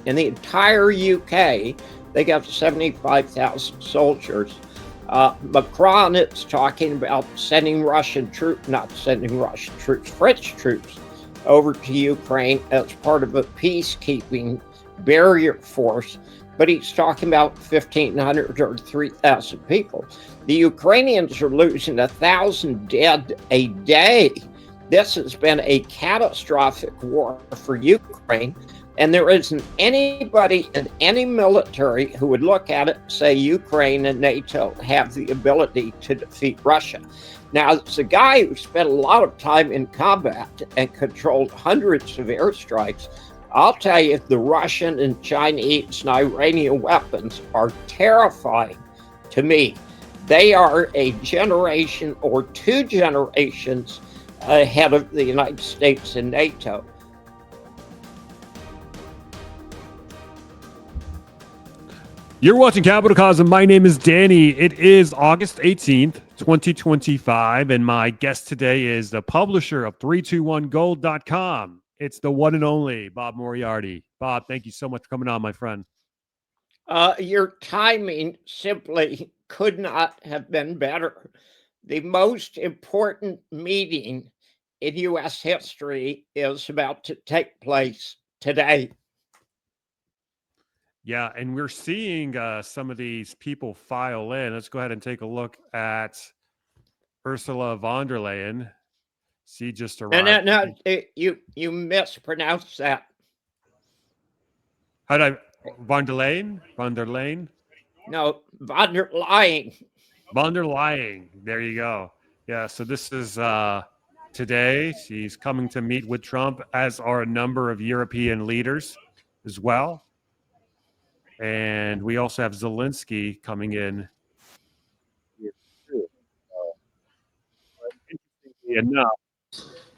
In the entire UK, they got 75,000 soldiers. Macron is talking about sending Russian troops, not sending Russian troops, French troops over to Ukraine as part of a peacekeeping barrier force, but he's talking about 1,500 or 3,000 people. The Ukrainians are losing 1,000 dead a day. This has been a catastrophic war for Ukraine, and there isn't anybody in any military who would look at it and say Ukraine and NATO have the ability to defeat Russia. Now, it's a guy who spent a lot of time in combat and controlled hundreds of airstrikes. I'll tell you, the Russian and Chinese and Iranian weapons are terrifying to me. They are a generation or 2 generations ahead of the United States and NATO. You're watching CapitalCosm. My name is Danny. It is August 18th, 2025, and my guest today is the publisher of 321gold.com. It's the one and only Bob Moriarty. Bob, thank you so much for coming on, my friend. Your timing simply could not have been better. The most important meeting in U.S. history is about to take place today. Yeah, and we're seeing some of these people file in. Let's go ahead and take a look at Ursula von der Leyen. She just arrived. No, you mispronounced that. How did I? Von der Leyen? Von der Leyen? No, von der Leyen. Von der Leyen. There you go. Yeah, so this is today. She's coming to meet with Trump, as are a number of European leaders as well. And we also have Zelensky coming in. Interestingly enough,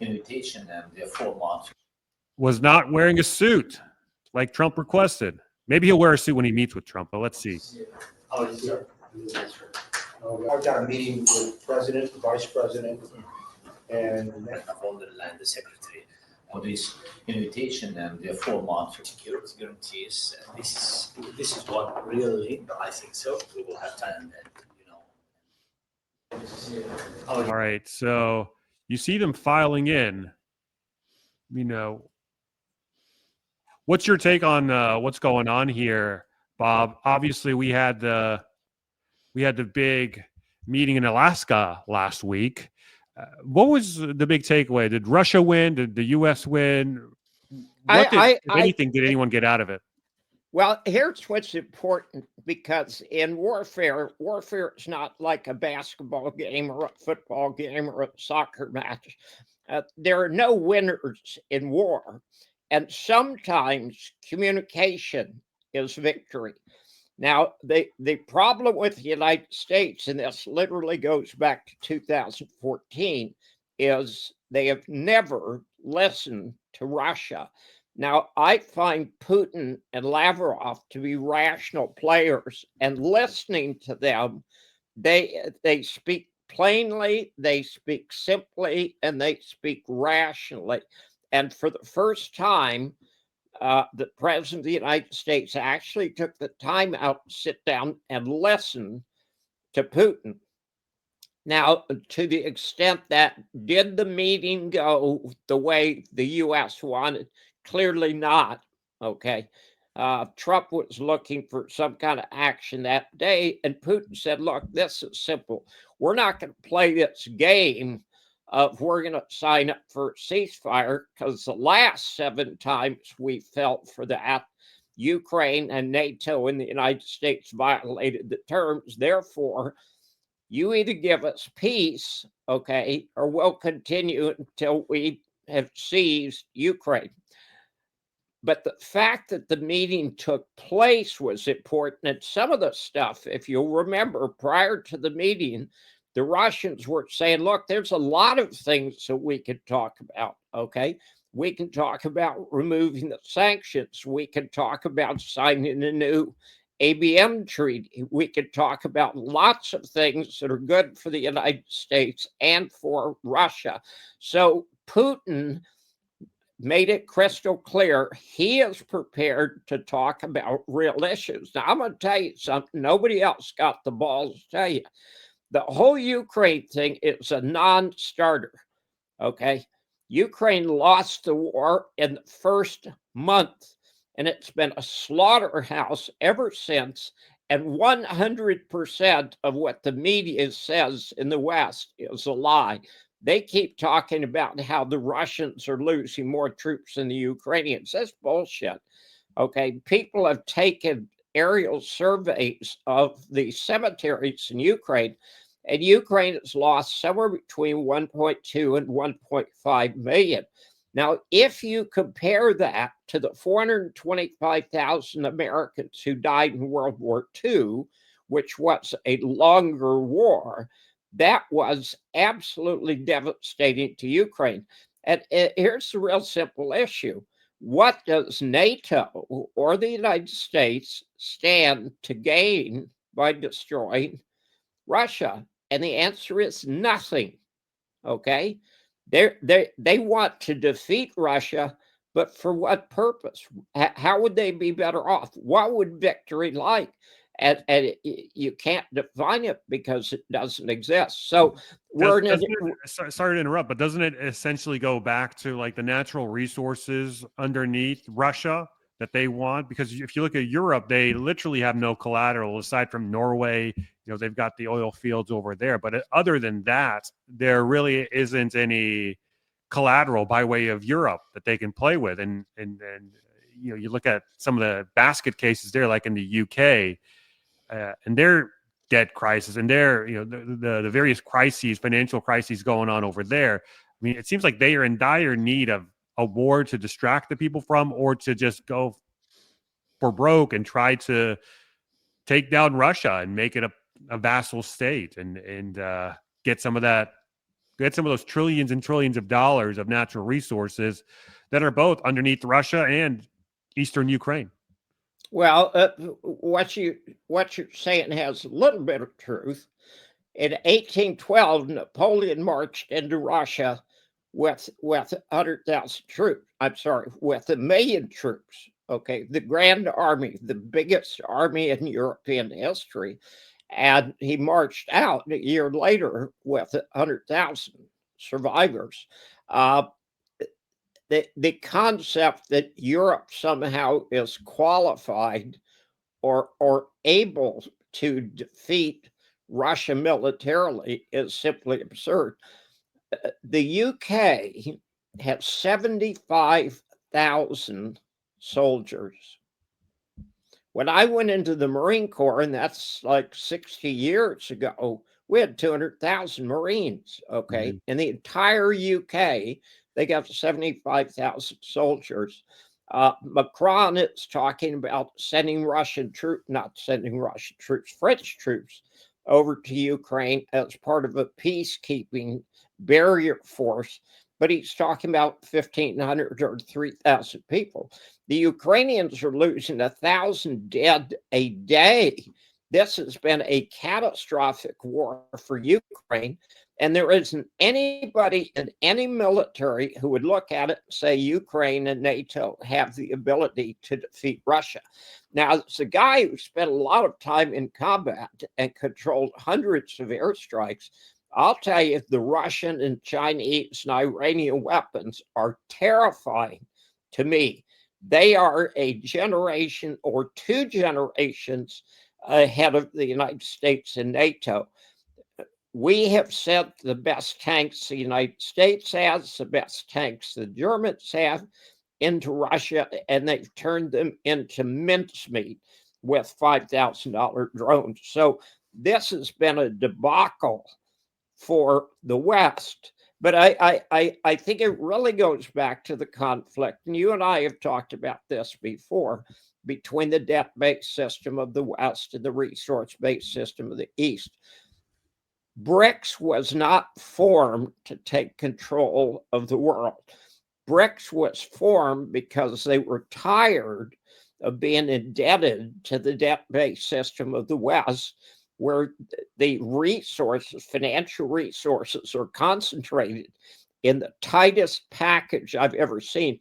invitation and the 4 months was not wearing a suit like Trump requested. Maybe he'll wear a suit when he meets with Trump, but let's see. Oh, sir. I've got a meeting with President, the Vice President, and von der Leyen, the Secretary, for this invitation and the 4 months of security guarantees. This is what really, I think so. We will have time, All right, so you see them filing in. What's your take on what's going on here, Bob? Obviously, we had the big meeting in Alaska last week. What was the big takeaway? Did Russia win? Did the U.S. win? If anything, did anyone get out of it? Well, here's what's important, because in warfare is not like a basketball game or a football game or a soccer match. There are no winners in war, and sometimes communication is victory. Now, the problem with the United States, and this literally goes back to 2014, is they have never listened to Russia. Now, I find Putin and Lavrov to be rational players, and listening to them, they speak plainly, they speak simply, and they speak rationally. And for the first time, the President of the United States actually took the time out to sit down and listen to Putin. Now, to the extent that, did the meeting go the way the U.S. wanted? Clearly not, okay? Trump was looking for some kind of action that day, and Putin said, look, this is simple. We're not going to play this game of we're going to sign up for a ceasefire, because the last 7 times we fell for that, Ukraine and NATO and the United States violated the terms. Therefore, you either give us peace, okay, or we'll continue until we have seized Ukraine. But the fact that the meeting took place was important. And some of the stuff, if you'll remember, prior to the meeting, the Russians were saying, look, there's a lot of things that we could talk about, okay? We can talk about removing the sanctions. We can talk about signing a new ABM treaty. We could talk about lots of things that are good for the United States and for Russia. So Putin made it crystal clear he is prepared to talk about real issues. Now, I'm going to tell you something nobody else got the balls to tell you. The whole Ukraine thing is a non-starter, okay? Ukraine lost the war in the first month, and it's been a slaughterhouse ever since. And 100% of what the media says in the West is a lie. They keep talking about how the Russians are losing more troops than the Ukrainians. That's bullshit. Okay, people have taken aerial surveys of the cemeteries in Ukraine, and Ukraine has lost somewhere between 1.2 and 1.5 million. Now, if you compare that to the 425,000 Americans who died in World War II, which was a longer war, that was absolutely devastating to Ukraine. And here's the real simple issue. What does NATO or the United States stand to gain by destroying Russia? And the answer is nothing. Okay? They want to defeat Russia, but for what purpose? How would they be better off? What would victory like? And you can't define it because it doesn't exist. So sorry to interrupt, but doesn't it essentially go back to like the natural resources underneath Russia that they want? Because if you look at Europe, they literally have no collateral aside from Norway. You know, they've got the oil fields over there, but other than that, there really isn't any collateral by way of Europe that they can play with. And you know, you look at some of the basket cases there, like in the UK, and their debt crisis and their, you know, the various crises, financial crises going on over there. I mean, it seems like they are in dire need of a war to distract the people from, or to just go for broke and try to take down Russia and make it a vassal state and get some of those trillions and trillions of dollars of natural resources that are both underneath Russia and eastern Ukraine. Well, what you're saying has a little bit of truth. In 1812, Napoleon marched into Russia with 100,000 troops. I'm sorry, with 1 million troops. Okay, the Grand Army, the biggest army in European history, and he marched out a year later with 100,000 survivors. The concept that Europe somehow is qualified or able to defeat Russia militarily is simply absurd. The UK has 75,000 soldiers. When I went into the Marine Corps, and that's like 60 years ago, we had 200,000 Marines, okay? In the entire UK, they got 75,000 soldiers. Macron is talking about sending French troops over to Ukraine as part of a peacekeeping barrier force, but he's talking about 1,500 or 3,000 people. The Ukrainians are losing 1,000 dead a day. This has been a catastrophic war for Ukraine, and there isn't anybody in any military who would look at it and say Ukraine and NATO have the ability to defeat Russia. Now, it's a guy who spent a lot of time in combat and controlled hundreds of airstrikes. I'll tell you, the Russian and Chinese and Iranian weapons are terrifying to me. They are a generation or 2 generations ahead of the United States and NATO. We have sent the best tanks the United States has, the best tanks the Germans have into Russia, and they've turned them into mincemeat with $5,000 drones. So this has been a debacle for the West. But I think it really goes back to the conflict, and you and I have talked about this before, between the debt-based system of the West and the resource-based system of the East. BRICS was not formed to take control of the world. BRICS was formed because they were tired of being indebted to the debt-based system of the West, where the resources, financial resources, are concentrated in the tightest package I've ever seen.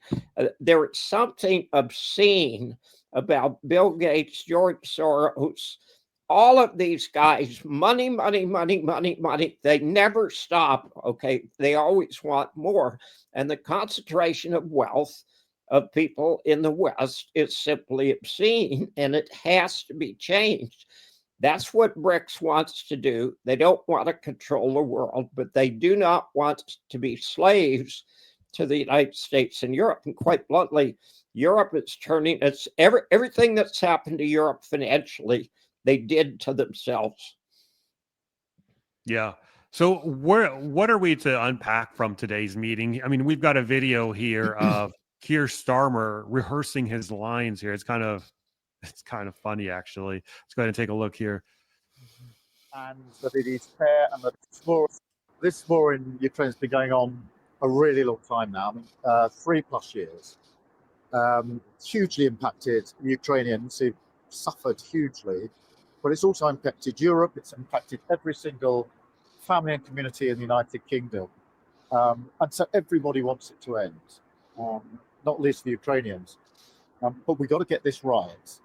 There is something obscene about Bill Gates, George Soros, all of these guys, money, money, money, money, money. They never stop. Okay. They always want more. And the concentration of wealth of people in the West is simply obscene, and it has to be changed. That's what BRICS wants to do. They don't want to control the world, but they do not want to be slaves to the United States and Europe. And quite bluntly, Europe is turning, everything that's happened to Europe financially, they did to themselves. Yeah. So what are we to unpack from today's meeting? I mean, we've got a video here of Keir Starmer rehearsing his lines here. It's kind of funny, actually. Let's go ahead and take a look here. And that it is fair, and that this war in Ukraine has been going on a really long time now. I mean, 3+ years. Hugely impacted Ukrainians who've suffered hugely, but it's also impacted Europe. It's impacted every single family and community in the United Kingdom. And so everybody wants it to end, not least the Ukrainians. But we've got to get this right.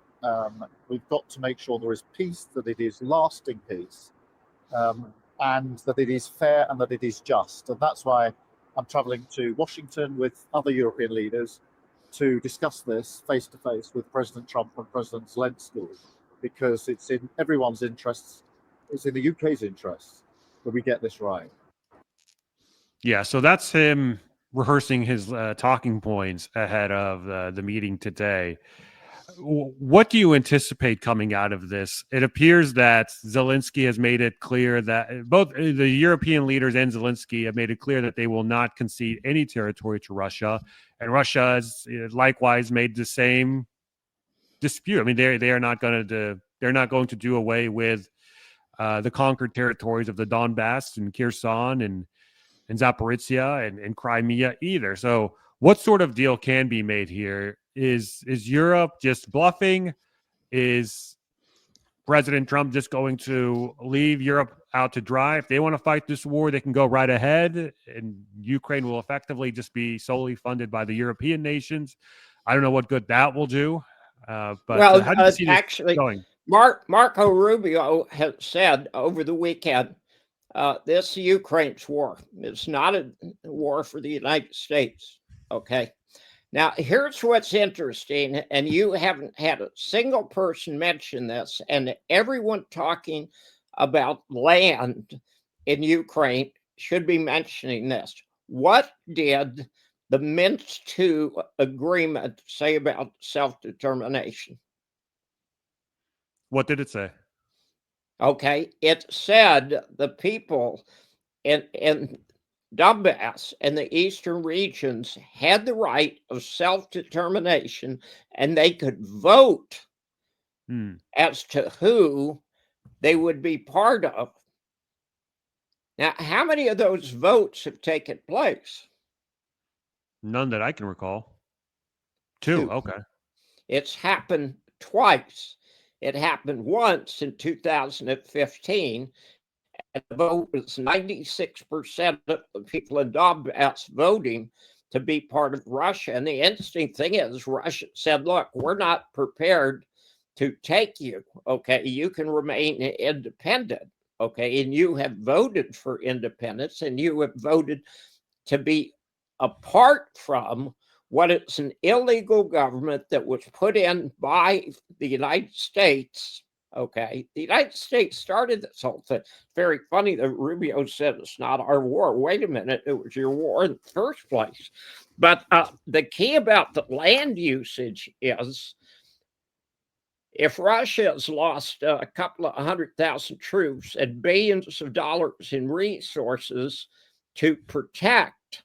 We've got to make sure there is peace, that it is lasting peace, and that it is fair and that it is just. And that's why I'm traveling to Washington with other European leaders to discuss this face to face with President Trump and President Zelensky, because it's in everyone's interests. It's in the UK's interests that we get this right. Yeah, so that's him rehearsing his talking points ahead of the meeting today. What do you anticipate coming out of this? It appears that Zelensky has made it clear that both the European leaders and Zelensky have made it clear that they will not concede any territory to Russia, and Russia has likewise made the same dispute. I mean, they are not going to do away with the conquered territories of the Donbass and Kherson and Zaporizhia and Crimea either. So what sort of deal can be made here? Is Europe just bluffing? Is President Trump just going to leave Europe out to dry? If they want to fight this war, they can go right ahead, and Ukraine will effectively just be solely funded by the European nations. I don't know what good that will do. But how do you see this going? Marco Rubio has said over the weekend, this Ukraine's war. It's not a war for the United States. Okay. Now, here's what's interesting, and you haven't had a single person mention this, and everyone talking about land in Ukraine should be mentioning this. What did the Minsk II agreement say about self-determination? What did it say? Okay, it said the people in Donbass and the eastern regions had the right of self-determination, and they could vote as to who they would be part of. Now, how many of those votes have taken place? None that I can recall. Two. Okay. It's happened twice. It happened once in 2015. And the vote was 96% of the people in Donbass voting to be part of Russia. And the interesting thing is, Russia said, look, we're not prepared to take you. Okay, you can remain independent. Okay, and you have voted for independence, and you have voted to be apart from what is an illegal government that was put in by the United States. Okay, the United States started this whole thing. Very funny that Rubio said it's not our war. Wait a minute, it was your war in the first place. But the key about the land usage is, if Russia has lost a couple of 100,000 troops and billions of dollars in resources to protect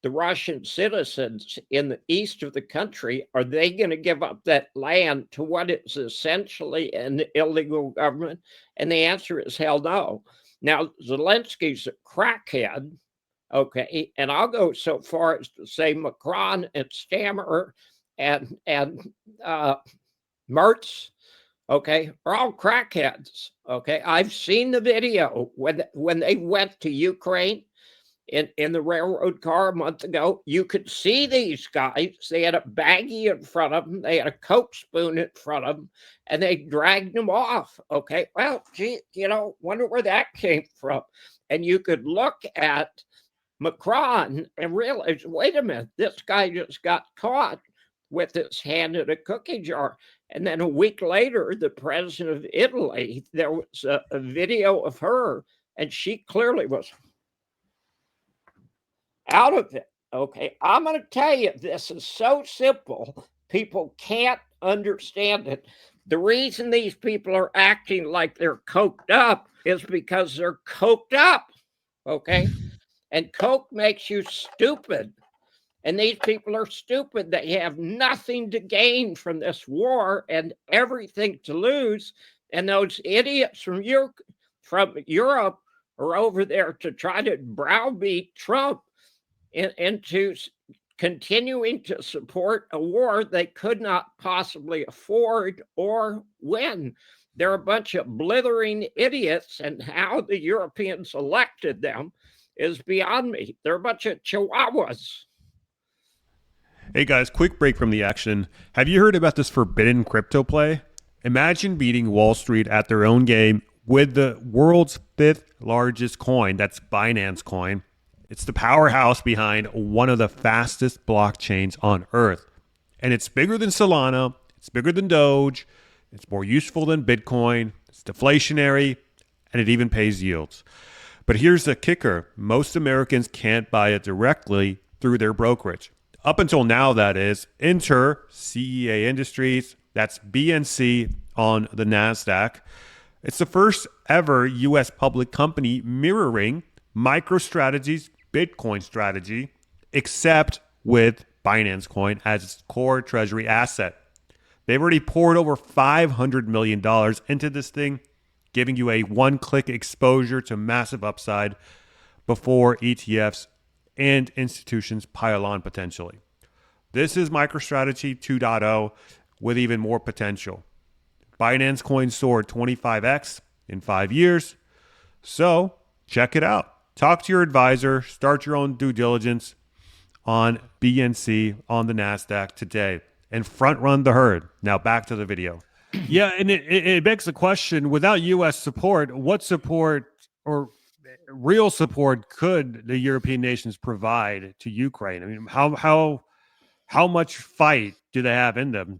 the Russian citizens in the east of the country, are they going to give up that land to what is essentially an illegal government? And the answer is hell no. Now, Zelensky's a crackhead, okay, and I'll go so far as to say Macron and Stammer and Mertz, okay, are all crackheads, okay? I've seen the video when they went to Ukraine in the railroad car a month ago. You could see these guys. They had a baggie in front of them. They had a Coke spoon in front of them, and they dragged them off. Okay, well, gee, wonder where that came from. And you could look at Macron and realize, wait a minute, this guy just got caught with his hand in a cookie jar. And then a week later, the president of Italy, there was a video of her, and she clearly was out of it. Okay, I'm going to tell you, this is so simple. People can't understand it. The reason these people are acting like they're coked up is because they're coked up. Okay, and coke makes you stupid. And these people are stupid. They have nothing to gain from this war and everything to lose. And those idiots from Europe are over there to try to browbeat Trump into continuing to support a war they could not possibly afford or win. They're a bunch of blithering idiots, and how the Europeans elected them is beyond me. They're a bunch of chihuahuas. Hey guys, quick break from the action. Have you heard about this forbidden crypto play? Imagine beating Wall Street at their own game with the world's 5th largest coin, that's Binance Coin. It's the powerhouse behind one of the fastest blockchains on Earth. And it's bigger than Solana, it's bigger than Doge, it's more useful than Bitcoin, it's deflationary, and it even pays yields. But here's the kicker. Most Americans can't buy it directly through their brokerage. Up until now, that is. Enter CEA Industries, that's BNC on the NASDAQ. It's the first ever U.S. public company mirroring MicroStrategy's Bitcoin strategy, except with Binance Coin as its core treasury asset. They've already poured over $500 million into this thing, giving you a one-click exposure to massive upside before ETFs and institutions pile on potentially. This is MicroStrategy 2.0 with even more potential. Binance Coin soared 25x in 5 years. So check it out. Talk to your advisor. Start your own due diligence on BNC on the NASDAQ today and front run the herd. Now back to the video. Yeah, and it begs the question, without U.S. support, what support or real support could the European nations provide to Ukraine? I mean, how much fight do they have in them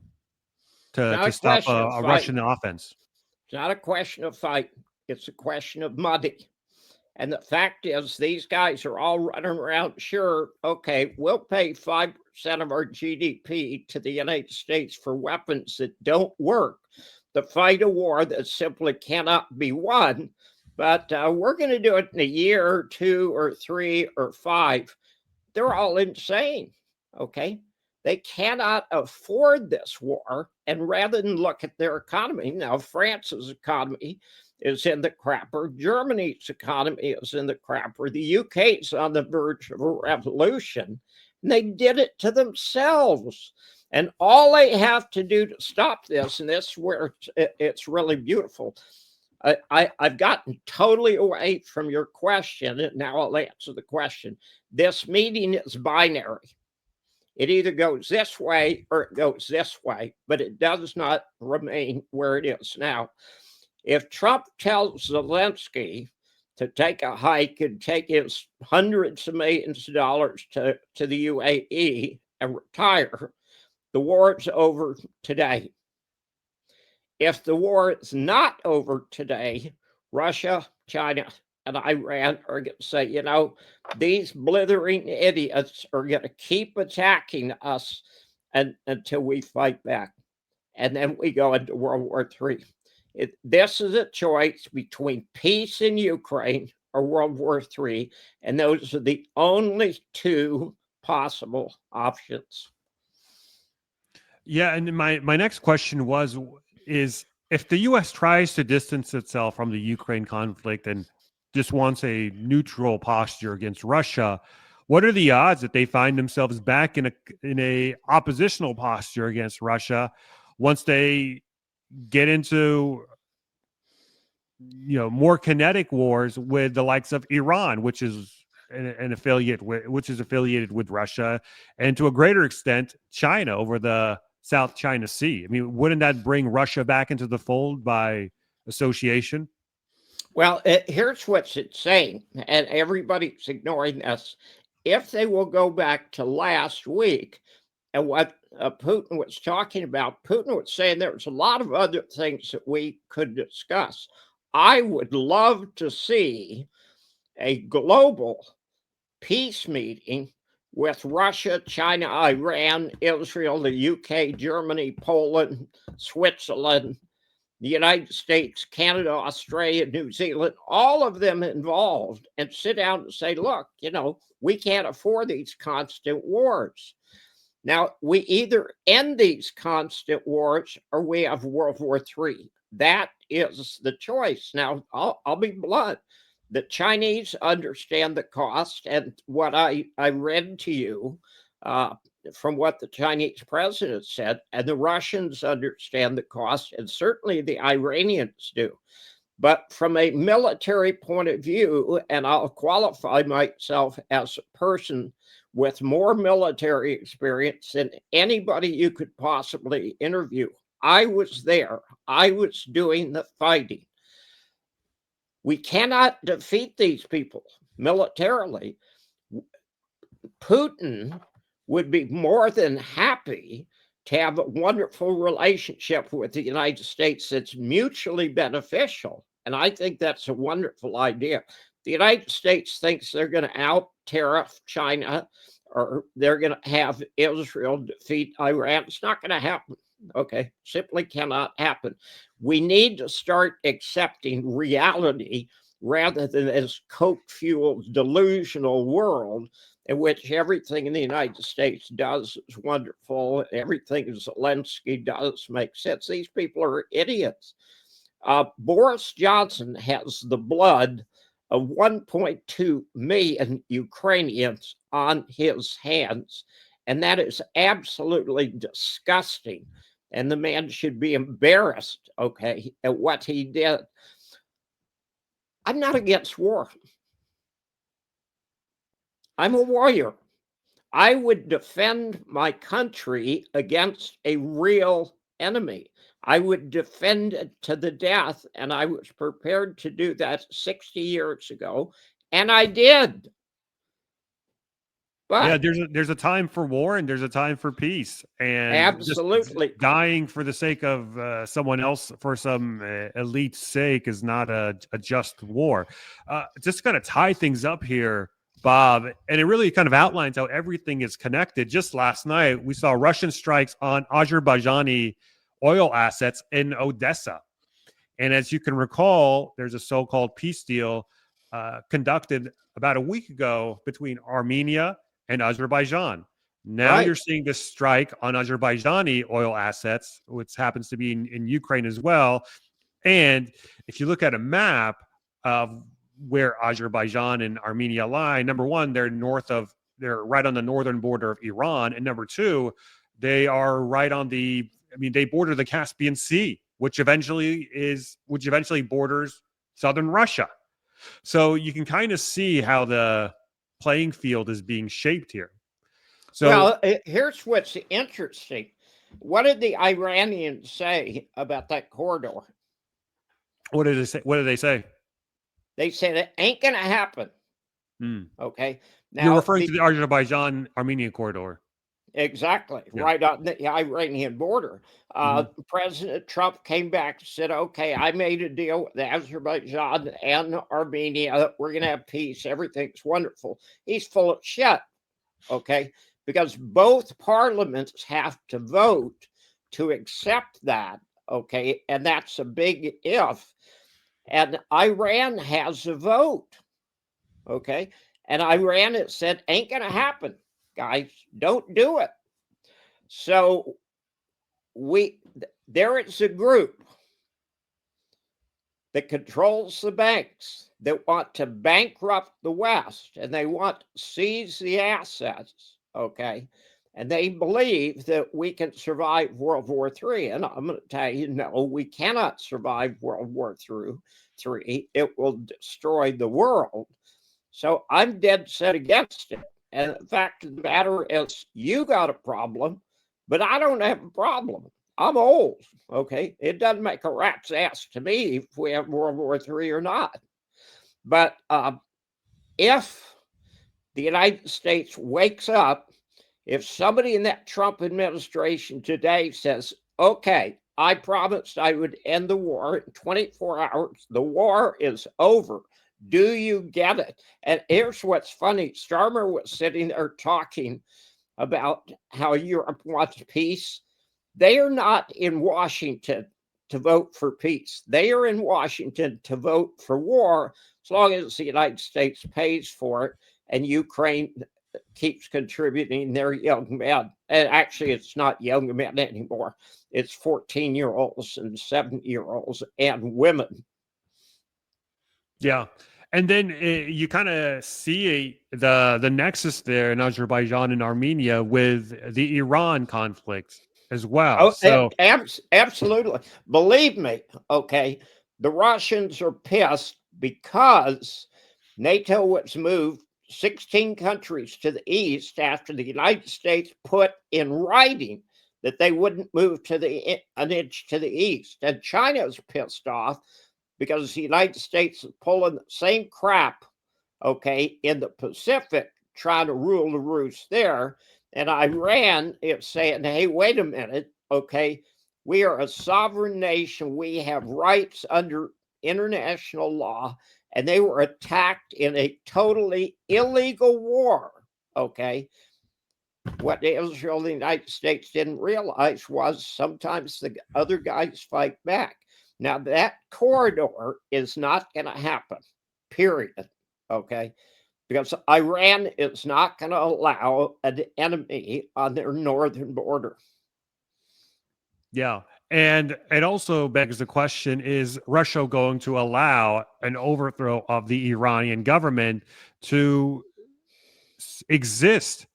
to stop a Russian offense? It's not a question of fight. It's a question of money. And the fact is, these guys are all running around, sure, okay, we'll pay 5% of our GDP to the United States for weapons that don't work to fight a war that simply cannot be won. But we're going to do it in a year or 2 or 3 or 5. They're all insane, okay? They cannot afford this war. And rather than look at their economy, now France's economy is in the crapper, Germany's economy is in the crapper, the UK's on the verge of a revolution. And they did it to themselves. And all they have to do to stop this, and this is where it's really beautiful. I've gotten totally away from your question, and now I'll answer the question. This meeting is binary. It either goes this way or it goes this way, but it does not remain where it is now. If Trump tells Zelensky to take a hike and take his hundreds of millions of dollars to the UAE and retire, the war is over today. If the war is not over today, Russia, China, and Iran are going to say, these blithering idiots are going to keep attacking us until we fight back. And then we go into World War III. This is a choice between peace in Ukraine or World War III, and those are the only 2 possible options. Yeah, and my next question is if the U.S. tries to distance itself from the Ukraine conflict and just wants a neutral posture against Russia, what are the odds that they find themselves back in a oppositional posture against Russia once they get into more kinetic wars with the likes of Iran, which is an affiliate with, which is affiliated with Russia, and to a greater extent, China over the South China Sea. I mean, wouldn't that bring Russia back into the fold by association? Well, here's what it's saying, and everybody's ignoring this. If they will go back to last week and what Putin was talking about, Putin was saying there was a lot of other things that we could discuss. I would love to see a global peace meeting with Russia, China, Iran, Israel, the UK, Germany, Poland, Switzerland, the United States, Canada, Australia, New Zealand, all of them involved, and sit down and say, look, we can't afford these constant wars. Now, we either end these constant wars or we have World War III. That is the choice. Now, I'll be blunt. The Chinese understand the cost, and what I read to you from what the Chinese president said, and the Russians understand the cost, and certainly the Iranians do. But from a military point of view, and I'll qualify myself as a person with more military experience than anybody you could possibly interview. I was there. I was doing the fighting. We cannot defeat these people militarily. Putin would be more than happy to have a wonderful relationship with the United States that's mutually beneficial. And I think that's a wonderful idea. The United States thinks they're going to out-tariff China, or they're going to have Israel defeat Iran. It's not going to happen. Okay, simply cannot happen. We need to start accepting reality rather than this coke-fueled delusional world in which everything in the United States does is wonderful. Everything Zelensky does makes sense. These people are idiots. Boris Johnson has the blood of 1.2 million Ukrainians on his hands, and that is absolutely disgusting. And the man should be embarrassed, okay, at what he did. I'm not against war. I'm a warrior. I would defend my country against a real enemy. I would defend it to the death, and I was prepared to do that 60 years ago, and I did. But yeah, there's a time for war and there's a time for peace, and absolutely, just dying for the sake of someone else, for some elite's sake, is not a just war. Just kind of tie things up here, Bob, and it really kind of outlines how everything is connected. Just last night, we saw Russian strikes on Azerbaijani oil assets in Odessa. And as you can recall, there's a so-called peace deal conducted about a week ago between Armenia and Azerbaijan. Now right. You're seeing this strike on Azerbaijani oil assets, which happens to be in Ukraine as well. And if you look at a map of where Azerbaijan and Armenia lie, number one, they're right on the northern border of Iran. And number two, they are right on they border the Caspian Sea, which eventually borders southern Russia. So you can kind of see how the playing field is being shaped here. So, well, here's what's interesting. What did the Iranians say about that corridor? what did they say? They said it ain't going to happen. Okay. Now, You're referring to the Azerbaijan-Armenia corridor. Exactly. Yeah. Right on the Iranian border. President Trump came back and said, okay, I made a deal with Azerbaijan and Armenia. We're going to have peace. Everything's wonderful. He's full of shit. Okay. Because both parliaments have to vote to accept that. Okay. And that's a big if. And Iran has a vote. Okay. And Iran has said, ain't going to happen. Guys, don't do it. So there is a group that controls the banks that want to bankrupt the West, and they want to seize the assets, okay? And they believe that we can survive World War III. And I'm going to tell you, no, we cannot survive World War III. It will destroy the world. So I'm dead set against it. And the fact of the matter is, you got a problem, but I don't have a problem. I'm old, okay? It doesn't make a rat's ass to me if we have World War III or not. But if the United States wakes up, if somebody in that Trump administration today says, okay, I promised I would end the war in 24 hours, the war is over. Do you get it? And here's what's funny. Starmer was sitting there talking about how Europe wants peace. They are not in Washington to vote for peace. They are in Washington to vote for war, as long as the United States pays for it and Ukraine keeps contributing their young men. And actually, it's not young men anymore. It's 14-year-olds and 7-year-olds and women. Yeah. And then you kind of see the nexus there in Azerbaijan and Armenia with the Iran conflict as well. Oh, So absolutely. Believe me, okay, the Russians are pissed because NATO was moved 16 countries to the east after the United States put in writing that they wouldn't move to an inch to the east. And China's pissed off because the United States is pulling the same crap, okay, in the Pacific, trying to rule the roost there. And Iran is saying, hey, wait a minute, okay, we are a sovereign nation. We have rights under international law, and they were attacked in a totally illegal war, okay? What Israel and the United States didn't realize was sometimes the other guys fight back. Now, that corridor is not going to happen, period, okay? Because Iran is not going to allow an enemy on their northern border. yeah. And it also begs the question, is Russia going to allow an overthrow of the Iranian government to exist,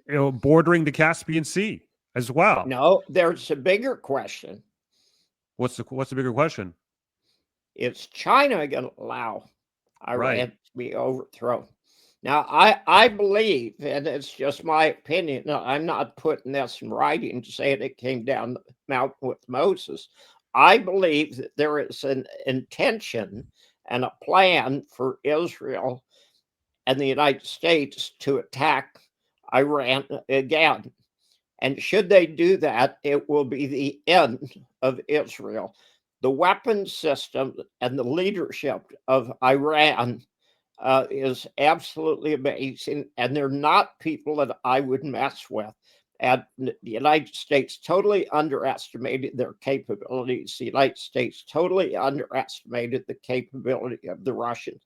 bordering the Caspian Sea as well? No, there's a bigger question. What's the bigger question? Is China going to allow Iran Right. to be overthrown? Now, I believe, and it's just my opinion, no, I'm not putting this in writing to say it came down the mountain with Moses. I believe that there is an intention and a plan for Israel and the United States to attack Iran again. And should they do that, it will be the end of Israel. The weapons system and the leadership of Iran is absolutely amazing. And they're not people that I would mess with. And the United States totally underestimated their capabilities. The United States totally underestimated the capability of the Russians.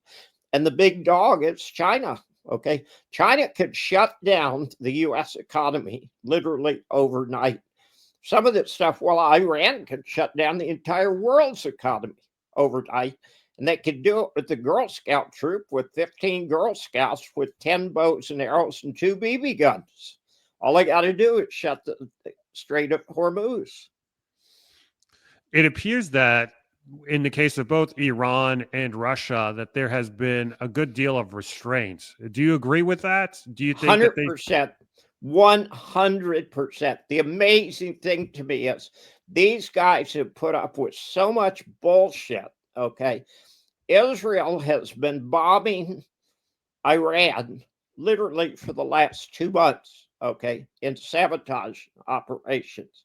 And the big dog is China. Okay. China could shut down the US economy literally overnight. Some of this stuff, well, Iran could shut down the entire world's economy overnight. And they could do it with the Girl Scout troop with 15 Girl Scouts with 10 bows and arrows and 2 BB guns. All they got to do is shut the Strait of Hormuz. It appears that in the case of both Iran and Russia, that there has been a good deal of restraint. Do you agree with that? Do you think 100%, 100%. The amazing thing to me is these guys have put up with so much bullshit, okay? Israel has been bombing Iran literally for the last 2 months, okay, in sabotage operations.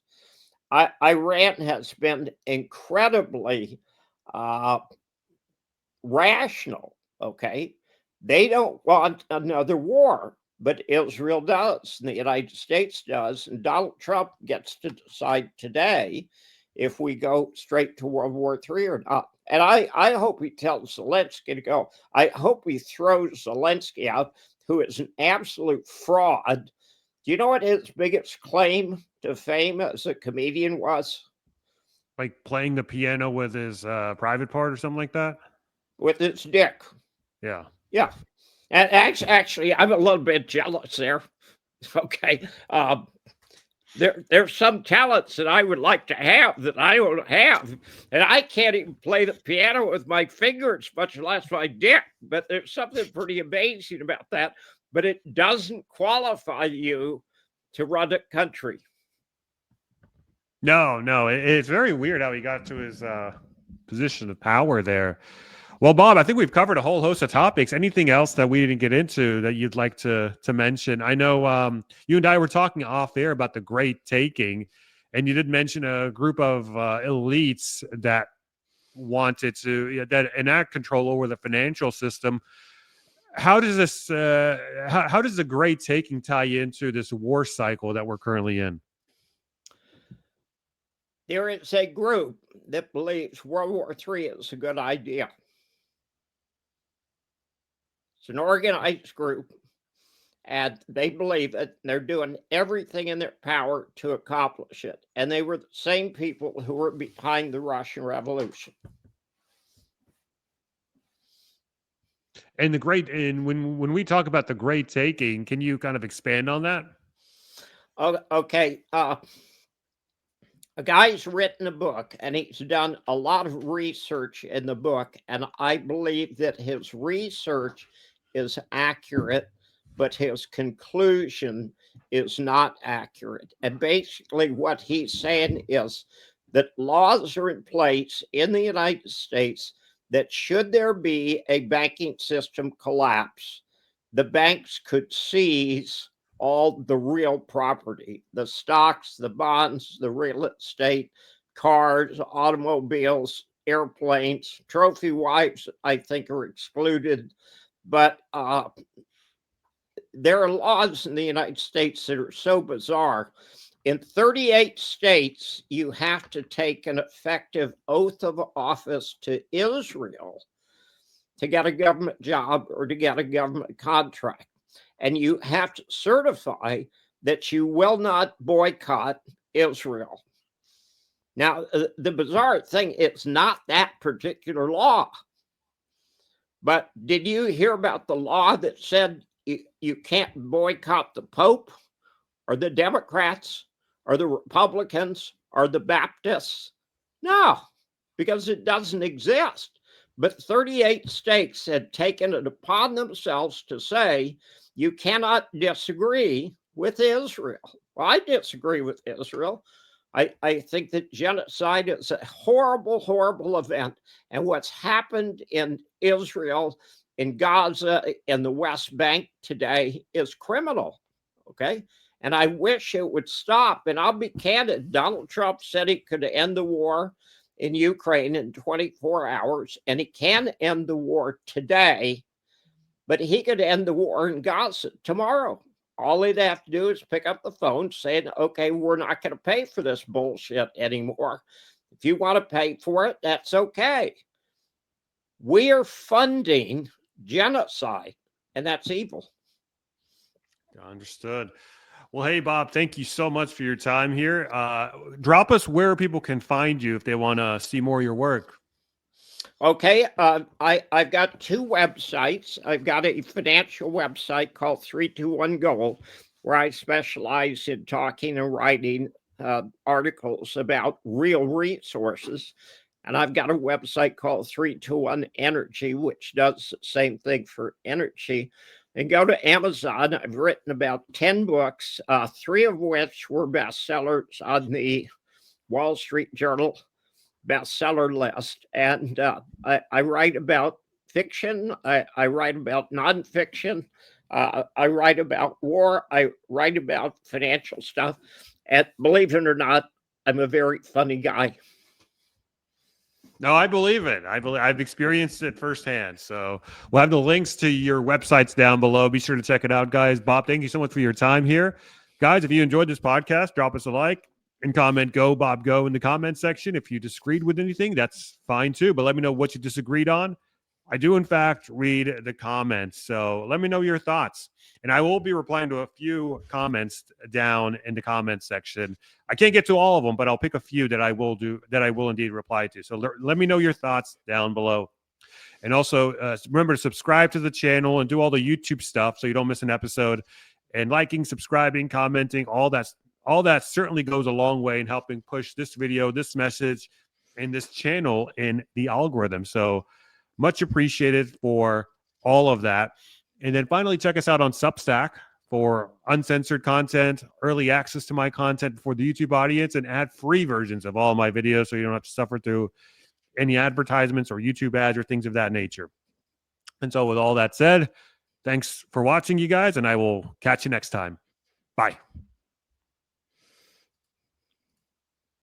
Iran has been incredibly rational, okay? They don't want another war, but Israel does, and the United States does, and Donald Trump gets to decide today if we go straight to World War III or not. And I hope he tells Zelensky to go. I hope he throws Zelensky out, who is an absolute fraud. Do you know what his biggest claim to fame as a comedian was? like playing the piano with his private part or something like that? With his dick. Yeah. Yeah. And actually, I'm a little bit jealous there. Okay. There's some talents that I would like to have that I don't have. And I can't even play the piano with my fingers, much less my dick. But there's something pretty amazing about that. But it doesn't qualify you to run a country. No, it's very weird how he got to his position of power there. Well, Bob, I think we've covered a whole host of topics. Anything else that we didn't get into that you'd like to mention? I know you and I were talking off air about the Great Taking, and you did mention a group of elites that wanted to that enact control over the financial system. How does this? How does the Great Taking tie into this war cycle that we're currently in? There is a group that believes World War III is a good idea. It's an organized group, and they believe it. They're doing everything in their power to accomplish it. And they were the same people who were behind the Russian Revolution. And when we talk about the Great Taking, can you kind of expand on that? Okay. A guy's written a book, and he's done a lot of research in the book, and I believe that his research is accurate, but his conclusion is not accurate. And basically what he's saying is that laws are in place in the United States that should there be a banking system collapse, the banks could seize all the real property, the stocks, the bonds, the real estate, cars, automobiles, airplanes, trophy wives, I think are excluded. But there are laws in the United States that are so bizarre. In 38 states, you have to take an effective oath of office to Israel to get a government job or to get a government contract. And you have to certify that you will not boycott Israel. Now, the bizarre thing, it's not that particular law. But did you hear about the law that said you can't boycott the Pope or the Democrats or the Republicans or the Baptists? No, because it doesn't exist. But 38 states had taken it upon themselves to say, you cannot disagree with Israel. Well, I disagree with Israel. I think that genocide is a horrible, horrible event. And what's happened in Israel, in Gaza, in the West Bank today is criminal, okay? And I wish it would stop. And I'll be candid, Donald Trump said he could end the war in Ukraine in 24 hours, and he can end the war today, but he could end the war in Gaza tomorrow. All he'd have to do is pick up the phone saying, okay, we're not going to pay for this bullshit anymore. If you want to pay for it, that's okay. We are funding genocide, and that's evil. Understood. Well, hey, Bob, thank you so much for your time here. Drop us where people can find you if they want to see more of your work. Okay, I've got two websites. I've got a financial website called 321 Gold, where I specialize in talking and writing articles about real resources. And I've got a website called 321 Energy, which does the same thing for energy. And go to Amazon. I've written about 10 books, 3 of which were bestsellers on the Wall Street Journal bestseller list. And I write about fiction. I write about nonfiction. I write about war. I write about financial stuff. And believe it or not, I'm a very funny guy. No, I believe it. I've experienced it firsthand. So we'll have the links to your websites down below. Be sure to check it out, guys. Bob, thank you so much for your time here. Guys, if you enjoyed this podcast, drop us a like and comment "Go Bob Go" in the comment section. If you disagreed with anything, that's fine too. But let me know what you disagreed on. I do, in fact, read the comments. So let me know your thoughts. And I will be replying to a few comments down in the comments section. I can't get to all of them, but I'll pick a few that I will indeed reply to. So let me know your thoughts down below. And also remember to subscribe to the channel and do all the YouTube stuff so you don't miss an episode. And liking, subscribing, commenting, all all that certainly goes a long way in helping push this video, this message, and this channel in the algorithm. So much appreciated for all of that. And then finally, check us out on Substack for uncensored content, early access to my content for the YouTube audience, and ad-free versions of all of my videos, so you don't have to suffer through any advertisements or YouTube ads or things of that nature. And so with all that said, thanks for watching, you guys, and I will catch you next time. Bye.